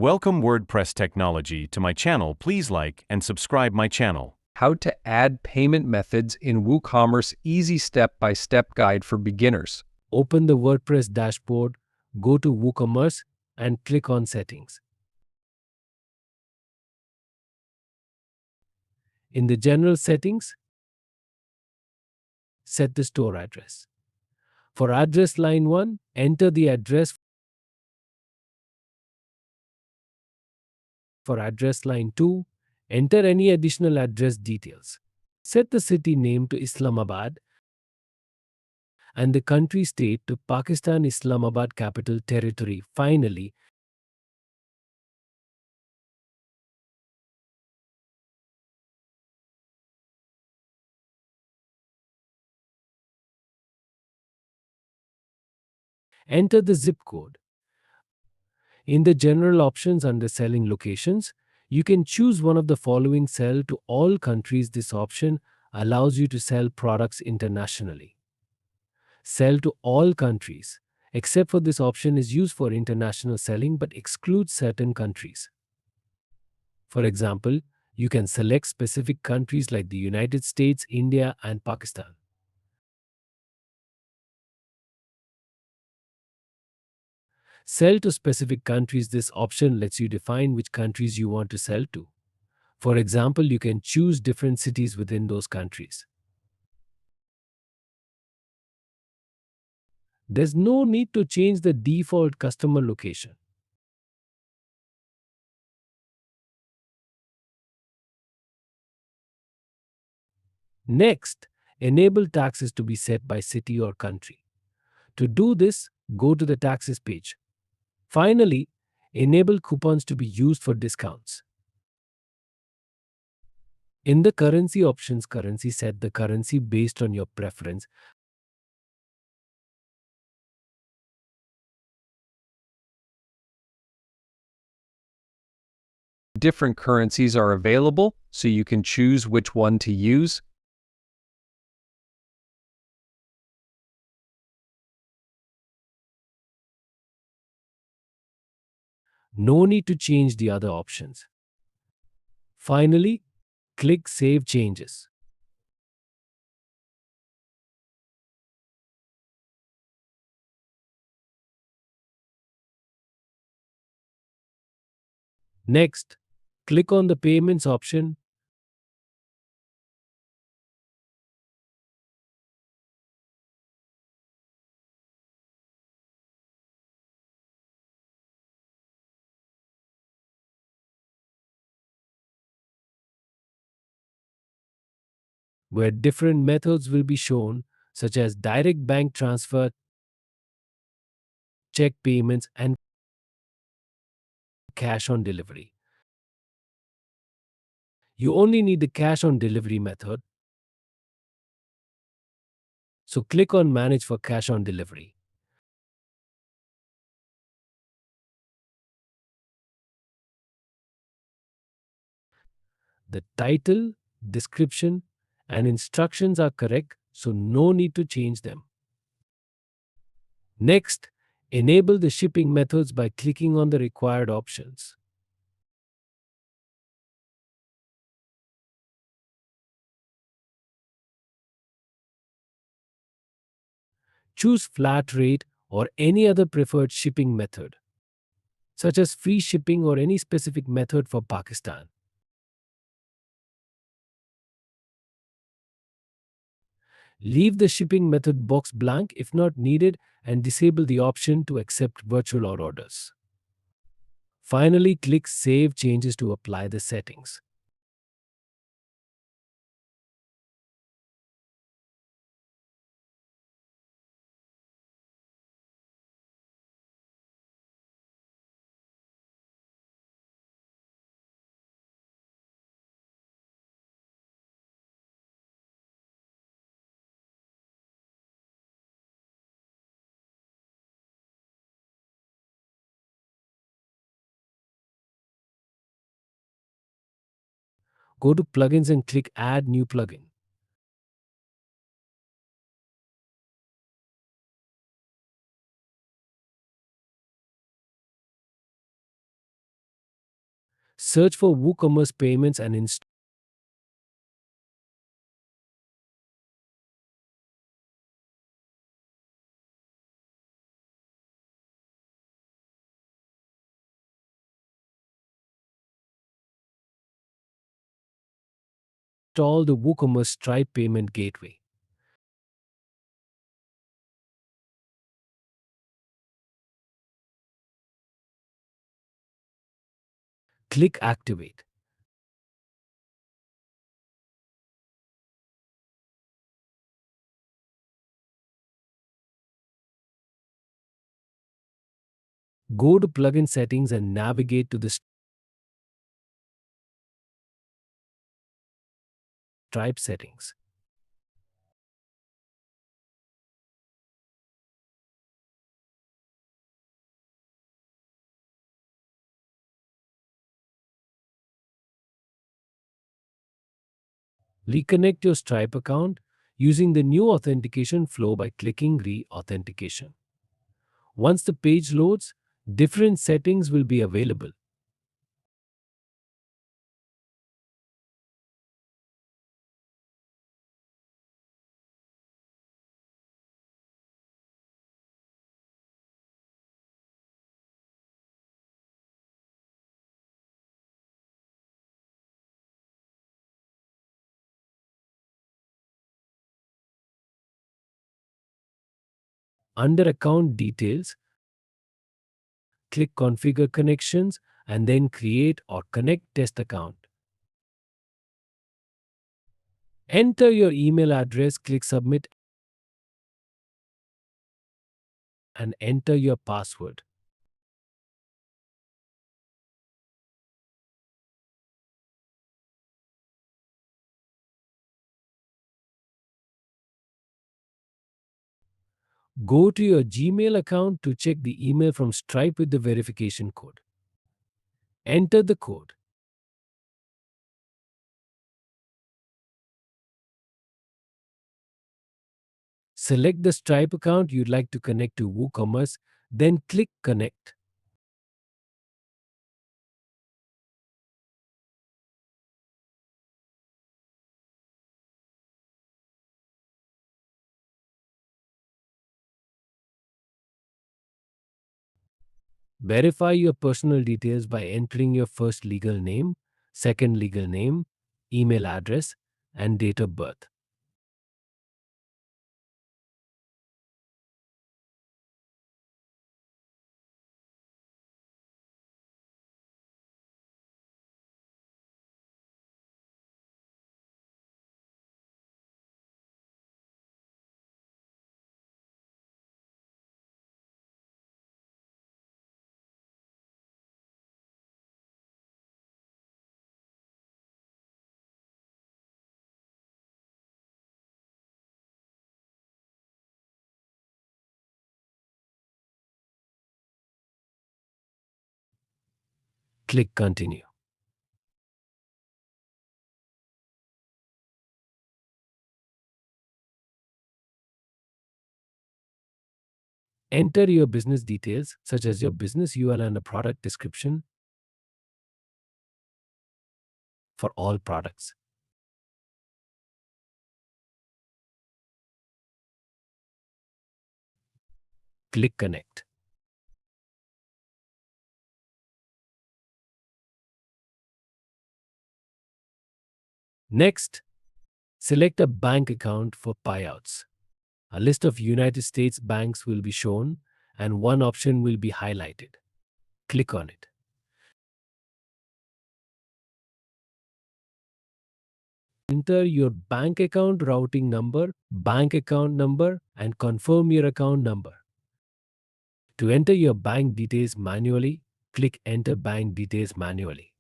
Welcome WordPress technology to my channel. Please like and subscribe my channel. How to add payment methods in WooCommerce easy step-by-step guide for beginners. Open the WordPress dashboard, go to WooCommerce and click on Settings. In the General Settings, set the store address. For address line 1, enter the address. For address line 2, enter any additional address details. Set the city name to Islamabad and the country state to Pakistan Islamabad Capital Territory. Finally, enter the zip code. In the general options under selling locations, you can choose one of the following: sell to all countries. This option allows you to sell products internationally. Sell to all countries, except for this option, is used for international selling but excludes certain countries. For example, you can select specific countries like the United States, India, and Pakistan. Sell to specific countries. This option lets you define which countries you want to sell to. For example, you can choose different cities within those countries. There's no need to change the default customer location. Next, enable taxes to be set by city or country. To do this, go to the taxes page. Finally, enable coupons to be used for discounts. In the currency options, currency, set the currency based on your preference. Different currencies are available, so you can choose which one to use. No need to change the other options. Finally, click Save Changes. Next, click on the Payments option. Where different methods will be shown, such as direct bank transfer, check payments, and cash on delivery. You only need the cash on delivery method, so click on Manage for cash on delivery. The title, description, and instructions are correct, so no need to change them. Next, enable the shipping methods by clicking on the required options. Choose flat rate or any other preferred shipping method, such as free shipping or any specific method for Pakistan. Leave the shipping method box blank if not needed and disable the option to accept virtual orders. Finally, click Save Changes to apply the settings. Go to Plugins and click Add New Plugin. Search for WooCommerce payments and install the WooCommerce Stripe payment gateway. Click Activate. Go to Plugin Settings and navigate to the Stripe settings. Reconnect your Stripe account using the new authentication flow by clicking Re-authentication. Once the page loads, different settings will be available. Under Account Details, click Configure Connections and then Create or Connect Test Account. Enter your email address, click Submit, and enter your password. Go to your Gmail account to check the email from Stripe with the verification code. Enter the code. Select the Stripe account you'd like to connect to WooCommerce, then click Connect. Verify your personal details by entering your first legal name, second legal name, email address, and date of birth. Click Continue. Enter your business details, such as your business URL and a product description for all products. Click Connect. Next, select a bank account for payouts. A list of United States banks will be shown and one option will be highlighted. Click on it. Enter your bank account routing number, bank account number, and confirm your account number. To enter your bank details manually, click Enter Bank Details manually.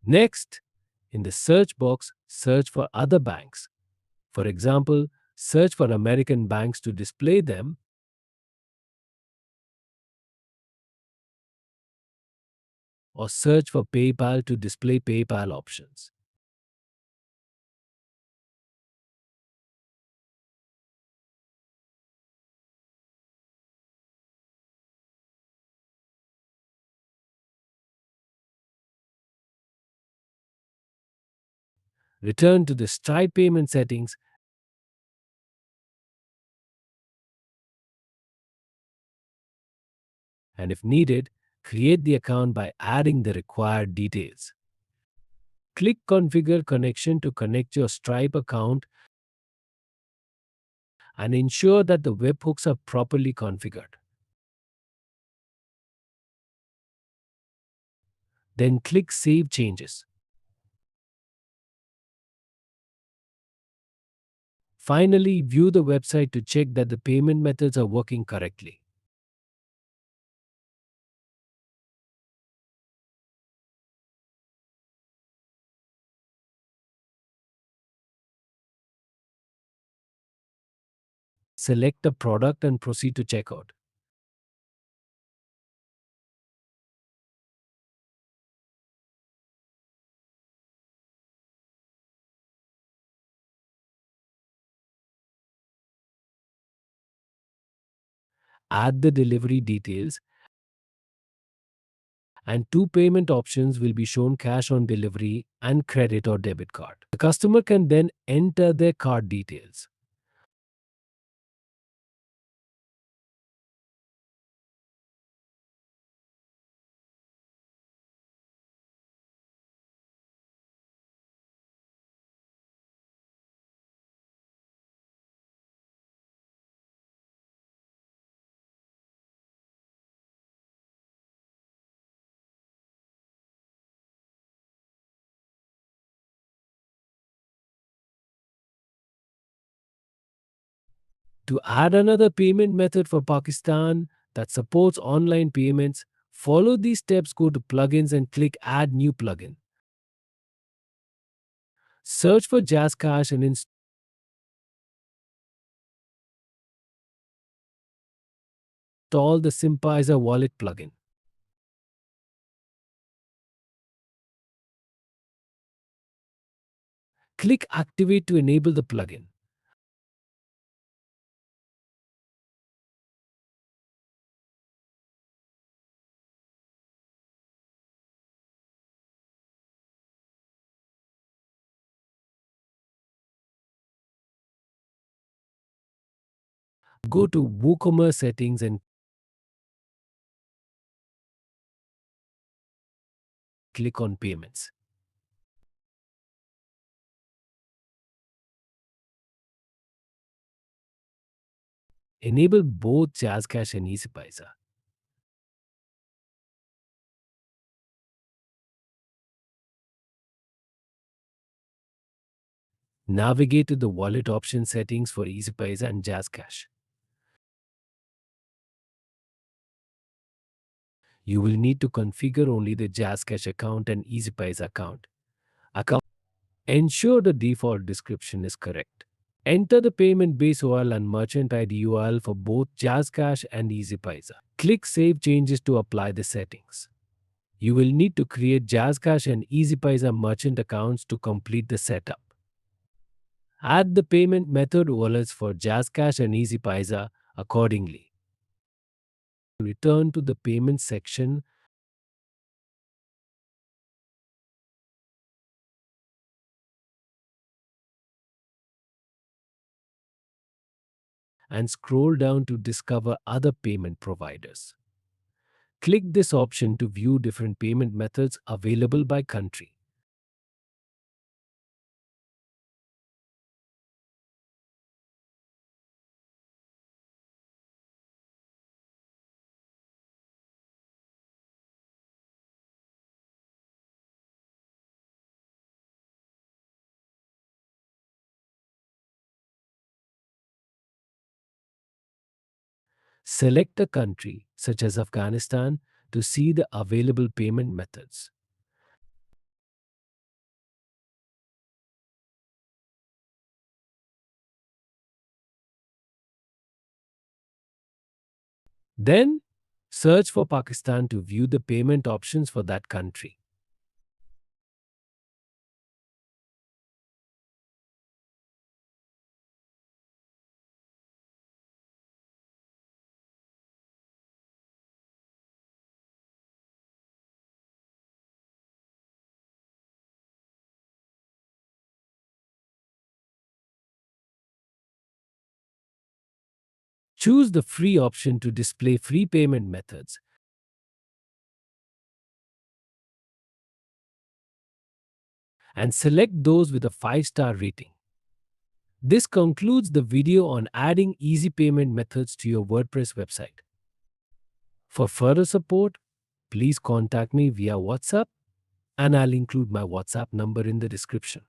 Next, in the search box, search for other banks. For example, search for American banks to display them, or search for PayPal to display PayPal options. Return to the Stripe payment settings and, if needed, create the account by adding the required details. Click Configure Connection to connect your Stripe account and ensure that the webhooks are properly configured. Then click Save Changes. Finally, view the website to check that the payment methods are working correctly. Select a product and proceed to checkout. Add the delivery details, and two payment options will be shown: cash on delivery and credit or debit card. The customer can then enter their card details. To add another payment method for Pakistan that supports online payments, follow these steps. Go to Plugins and click Add New Plugin. Search for JazzCash and install the Sympathizer Wallet plugin. Click Activate to enable the plugin. Go to WooCommerce settings and click on Payments. Enable both JazzCash and EasyPaisa. Navigate to the wallet option settings for EasyPaisa and JazzCash. You will need to configure only the JazzCash account and EasyPaisa account. Ensure the default description is correct. Enter the payment base URL and merchant ID URL for both JazzCash and EasyPaisa. Click Save Changes to apply the settings. You will need to create JazzCash and EasyPaisa merchant accounts to complete the setup. Add the payment method URLs for JazzCash and EasyPaisa accordingly. Return to the payment section and scroll down to discover other payment providers. Click this option to view different payment methods available by country. Select a country, such as Afghanistan, to see the available payment methods. Then, search for Pakistan to view the payment options for that country. Choose the free option to display free payment methods. And select those with a 5-star rating. This concludes the video on adding easy payment methods to your WordPress website. For further support, please contact me via WhatsApp, and I'll include my WhatsApp number in the description.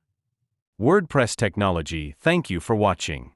WordPress Technology, thank you for watching.